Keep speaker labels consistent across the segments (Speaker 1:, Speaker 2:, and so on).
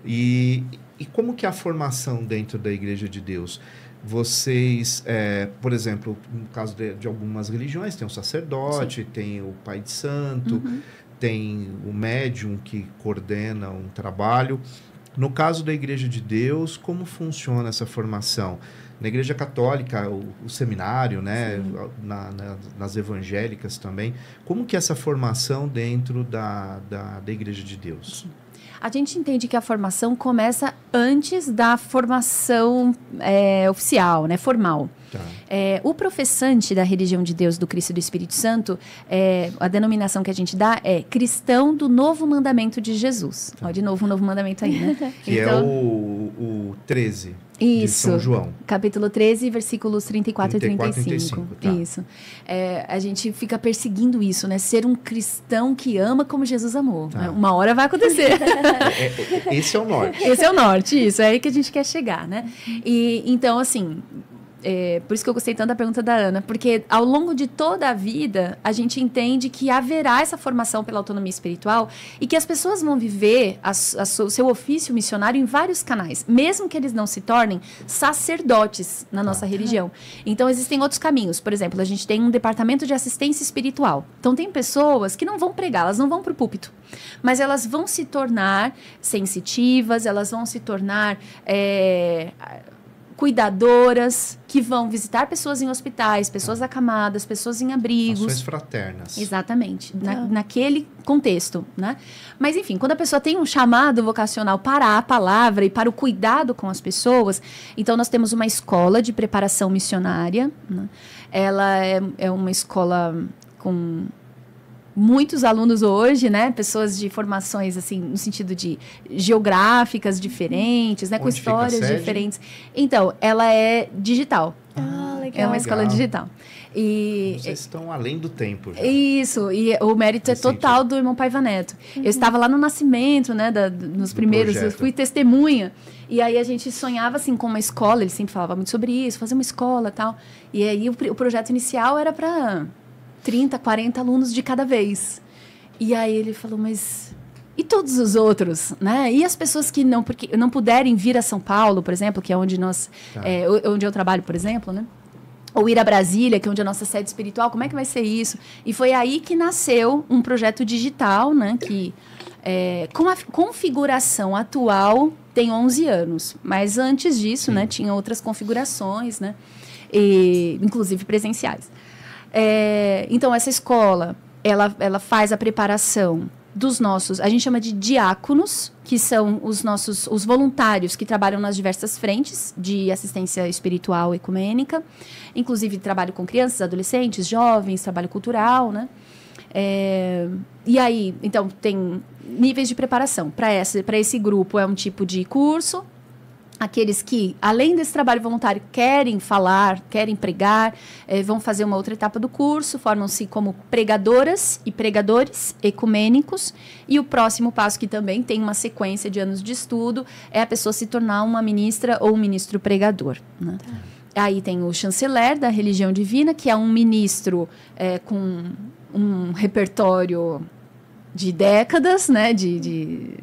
Speaker 1: E como que é a formação dentro da Igreja de Deus? Vocês, por exemplo, no caso de algumas religiões, tem o sacerdote, sim, tem o pai de santo, tem o médium que coordena um trabalho. No caso da Igreja de Deus, como funciona essa formação? Na Igreja Católica, o seminário, né? Nas evangélicas também. Como que é essa formação dentro da Igreja de Deus?
Speaker 2: Sim. A gente entende que a formação começa antes da formação oficial, né, formal. Tá. O professante da religião de Deus, do Cristo e do Espírito Santo, a denominação que a gente dá é cristão do novo mandamento de Jesus. Tá. Ó, de novo, um novo mandamento aí, né?
Speaker 1: Que então, é o 13 de
Speaker 2: isso,
Speaker 1: São João.
Speaker 2: Capítulo 13, versículos 34 e 35.
Speaker 1: Tá.
Speaker 2: Isso. A gente fica perseguindo isso, né? Ser um cristão que ama como Jesus amou. Tá. Uma hora vai acontecer.
Speaker 1: Esse é o norte.
Speaker 2: Esse é o norte, isso. É aí que a gente quer chegar, né? E, então, assim... por isso que eu gostei tanto da pergunta da Ana, porque ao longo de toda a vida, a gente entende que haverá essa formação pela autonomia espiritual e que as pessoas vão viver o seu ofício missionário em vários canais, mesmo que eles não se tornem sacerdotes na nossa religião. Então, existem outros caminhos. Por exemplo, a gente tem um departamento de assistência espiritual. Então, tem pessoas que não vão pregar, elas não vão para o púlpito, mas elas vão se tornar sensitivas, elas vão se tornar... cuidadoras, que vão visitar pessoas em hospitais, pessoas acamadas, pessoas em abrigos.
Speaker 1: Ações fraternas.
Speaker 2: Exatamente, naquele contexto, né? Mas, enfim, quando a pessoa tem um chamado vocacional para a palavra e para o cuidado com as pessoas, então nós temos uma escola de preparação missionária, né? Ela é uma escola com... muitos alunos hoje, né? Pessoas de formações, assim, no sentido de geográficas diferentes, né? Com histórias diferentes. Então, ela é digital.
Speaker 3: Legal.
Speaker 2: É uma escola digital. E
Speaker 1: vocês estão além do tempo já.
Speaker 2: Isso, e o mérito é total do irmão Paiva Neto. Eu estava lá no nascimento, né? Nos primeiros, eu fui testemunha. E aí a gente sonhava, assim, com uma escola. Ele sempre falava muito sobre isso, fazer uma escola e tal. E aí o projeto inicial era para... 30, 40 alunos de cada vez. E aí ele falou, mas... e todos os outros, né? E as pessoas que não puderem vir a São Paulo, por exemplo, que é onde onde eu trabalho, por exemplo, né? Ou ir a Brasília, que é onde é a nossa sede espiritual, como é que vai ser isso? E foi aí que nasceu um projeto digital, né? Que, com a configuração atual, tem 11 anos. Mas antes disso, né? Tinha outras configurações, né? Inclusive presenciais. Então, essa escola, ela faz a preparação dos nossos, a gente chama de diáconos, que são os voluntários que trabalham nas diversas frentes de assistência espiritual ecumênica, inclusive trabalho com crianças, adolescentes, jovens, trabalho cultural, né? E aí, então, tem níveis de preparação. Para esse grupo é um tipo de curso. Aqueles que, além desse trabalho voluntário, querem falar, querem pregar, vão fazer uma outra etapa do curso, formam-se como pregadoras e pregadores ecumênicos. E o próximo passo, que também tem uma sequência de anos de estudo, é a pessoa se tornar uma ministra ou um ministro pregador, né? Aí tem o chanceler da religião divina, que é um ministro com um repertório de décadas, né, de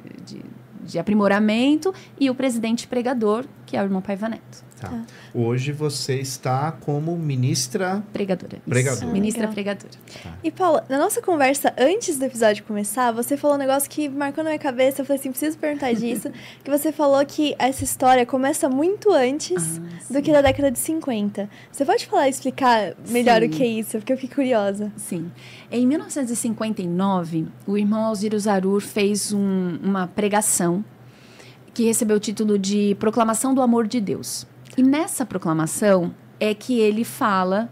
Speaker 2: aprimoramento, e o presidente pregador, que é o irmão Paiva Neto.
Speaker 1: Tá. Hoje você está como ministra...
Speaker 2: Pregadora. Ministra
Speaker 3: legal.
Speaker 2: Pregadora.
Speaker 3: Tá. E, Paula, na nossa conversa, antes do episódio começar, você falou um negócio que marcou na minha cabeça. Eu falei assim, preciso perguntar disso. Que você falou que essa história começa muito antes do que da década de 50. Você pode explicar melhor o que é isso? Porque eu fiquei curiosa.
Speaker 2: Sim. Em 1959, o irmão Alziro Zarur fez uma pregação que recebeu o título de Proclamação do Amor de Deus. E nessa proclamação é que ele fala,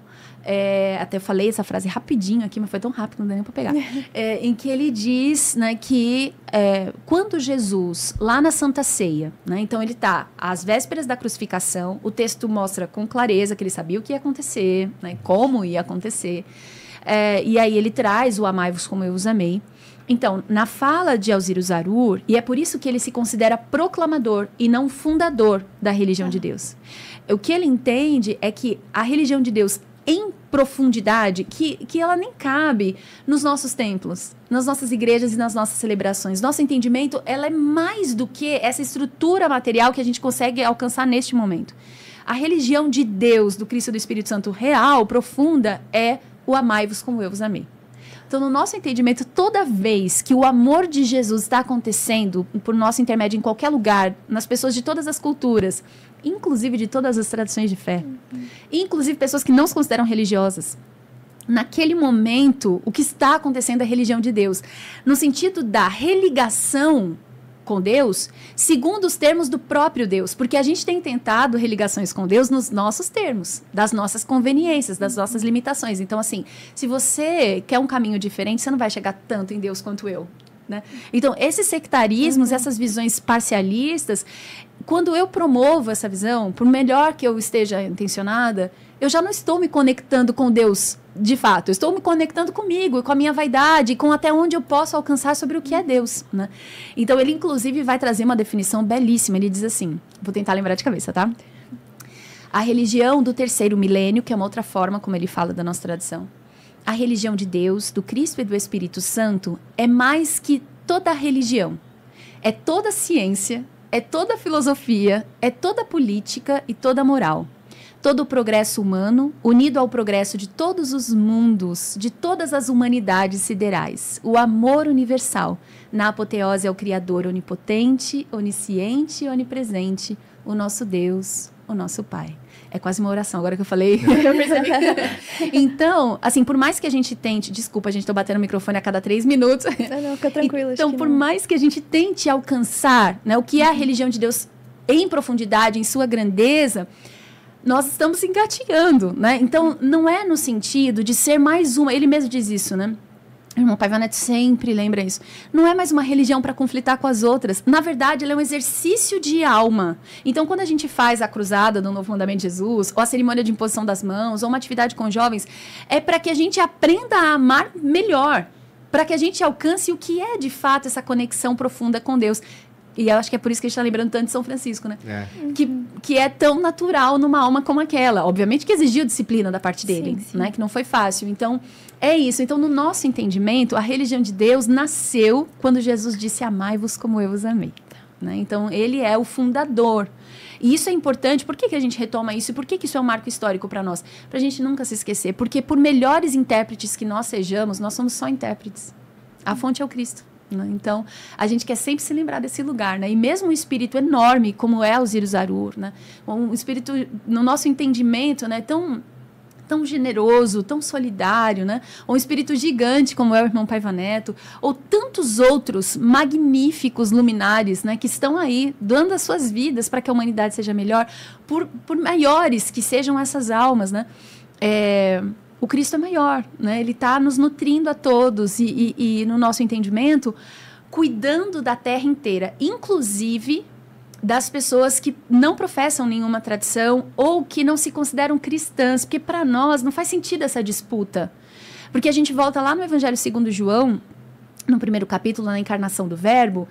Speaker 2: até eu falei essa frase rapidinho aqui, mas foi tão rápido, não deu nem para pegar, em que ele diz, né, que quando Jesus, lá na Santa Ceia, né, então ele está às vésperas da crucificação, o texto mostra com clareza que ele sabia o que ia acontecer, né, como ia acontecer, e aí ele traz o amai-vos como eu os amei. Então, na fala de Alziro Zarur, e é por isso que ele se considera proclamador e não fundador da religião de Deus. O que ele entende é que a religião de Deus, em profundidade que ela nem cabe nos nossos templos, nas nossas igrejas e nas nossas celebrações. Nosso entendimento, ela é mais do que essa estrutura material que a gente consegue alcançar neste momento. A religião de Deus, do Cristo e do Espírito Santo real, profunda, é o amai-vos como eu vos amei. Então, no nosso entendimento, toda vez que o amor de Jesus está acontecendo por nosso intermédio em qualquer lugar, nas pessoas de todas as culturas, inclusive de todas as tradições de fé, inclusive pessoas que não se consideram religiosas, naquele momento, o que está acontecendo é a religião de Deus, no sentido da religação com Deus, segundo os termos do próprio Deus, porque a gente tem tentado religações com Deus nos nossos termos, das nossas conveniências, das nossas limitações. Então, assim, se você quer um caminho diferente, você não vai chegar tanto em Deus quanto eu, né? Então, esses sectarismos, essas visões parcialistas, quando eu promovo essa visão, por melhor que eu esteja intencionada, eu já não estou me conectando com Deus de fato. Eu estou me conectando comigo, com a minha vaidade, com até onde eu posso alcançar sobre o que é Deus, né? Então, ele, inclusive, vai trazer uma definição belíssima. Ele diz assim, vou tentar lembrar de cabeça, tá? A religião do terceiro milênio, que é uma outra forma como ele fala da nossa tradição. A religião de Deus, do Cristo e do Espírito Santo, é mais que toda a religião. É toda a ciência, é toda a filosofia, é toda a política e toda a moral. Todo o progresso humano, unido ao progresso de todos os mundos, de todas as humanidades siderais. O amor universal, na apoteose ao Criador onipotente, onisciente e onipresente, o nosso Deus, o nosso Pai. É quase uma oração, agora que eu falei, eu percebi. Então, assim, por mais que a gente tente... Desculpa, a gente tá batendo o microfone a cada 3 minutos.
Speaker 3: Não, fica tranquilo.
Speaker 2: Então, por mais que a gente tente alcançar, né, o que é a religião de Deus em profundidade, em sua grandeza... Nós estamos engatinhando, né? Então, não é no sentido de ser mais uma... Ele mesmo diz isso, né? O irmão Paiva Neto sempre lembra isso. Não é mais uma religião para conflitar com as outras. Na verdade, ela é um exercício de alma. Então, quando a gente faz a cruzada do Novo Mandamento de Jesus, ou a cerimônia de imposição das mãos, ou uma atividade com jovens, é para que a gente aprenda a amar melhor. Para que a gente alcance o que é, de fato, essa conexão profunda com Deus. E eu acho que é por isso que a gente está lembrando tanto de São Francisco, né? Que é tão natural numa alma como aquela. Obviamente que exigiu disciplina da parte dele, sim. Né? Que não foi fácil. Então, é isso. Então, no nosso entendimento, a religião de Deus nasceu quando Jesus disse, amai-vos como eu vos amei. Né? Então, ele é o fundador. E isso é importante. Por que a gente retoma isso? E por que isso é um marco histórico para nós? Para a gente nunca se esquecer. Porque por melhores intérpretes que nós sejamos, nós somos só intérpretes. A fonte é o Cristo. Então, a gente quer sempre se lembrar desse lugar, né? E mesmo um espírito enorme, como é o Osiris Arur, né? Um espírito, no nosso entendimento, né? Tão generoso, tão solidário, né? Ou um espírito gigante, como é o irmão Paiva Neto, ou tantos outros magníficos luminares, né? Que estão aí, dando as suas vidas para que a humanidade seja melhor, por maiores que sejam essas almas, né? O Cristo é maior, né? Ele está nos nutrindo a todos e, no nosso entendimento, cuidando da terra inteira, inclusive das pessoas que não professam nenhuma tradição ou que não se consideram cristãs, porque para nós não faz sentido essa disputa. Porque a gente volta lá no Evangelho segundo João, no primeiro capítulo, na encarnação do Verbo,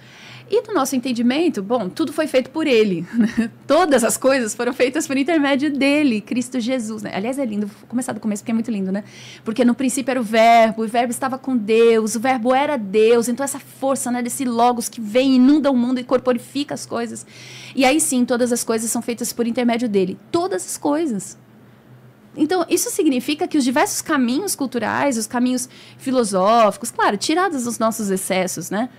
Speaker 2: e do nosso entendimento, bom, tudo foi feito por ele. Todas as coisas foram feitas por intermédio dele, Cristo Jesus. Né? Aliás, é lindo, vou começar do começo porque é muito lindo, né? Porque no princípio era o Verbo estava com Deus, o Verbo era Deus. Então essa força, né, desse Logos que vem, inunda o mundo e corporifica as coisas. E aí sim, todas as coisas são feitas por intermédio dele. Todas as coisas. Então, isso significa que os diversos caminhos culturais, os caminhos filosóficos, claro, tirados dos nossos excessos, né?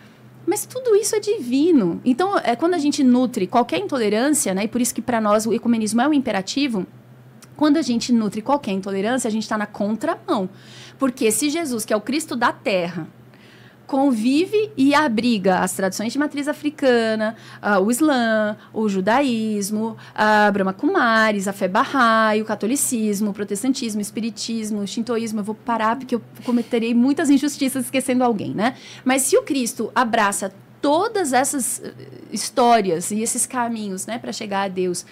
Speaker 2: Mas tudo isso é divino. Então, quando a gente nutre qualquer intolerância, né, e por isso que para nós o ecumenismo é um imperativo, quando a gente nutre qualquer intolerância, a gente está na contramão. Porque se Jesus, que é o Cristo da Terra, convive e abriga as tradições de matriz africana, o Islã, o judaísmo, a Brahma Kumaris, a fé Bahá'í, o catolicismo, o protestantismo, o espiritismo, o shintoísmo. Eu vou parar porque eu cometerei muitas injustiças esquecendo alguém, né? Mas se o Cristo abraça todas essas histórias e esses caminhos, né, para chegar a Deus,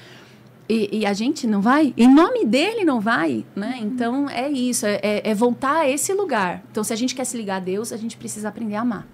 Speaker 2: e a gente não vai, em nome dele não vai, né? Então é isso, é voltar a esse lugar. Então, se a gente quer se ligar a Deus, a gente precisa aprender a amar.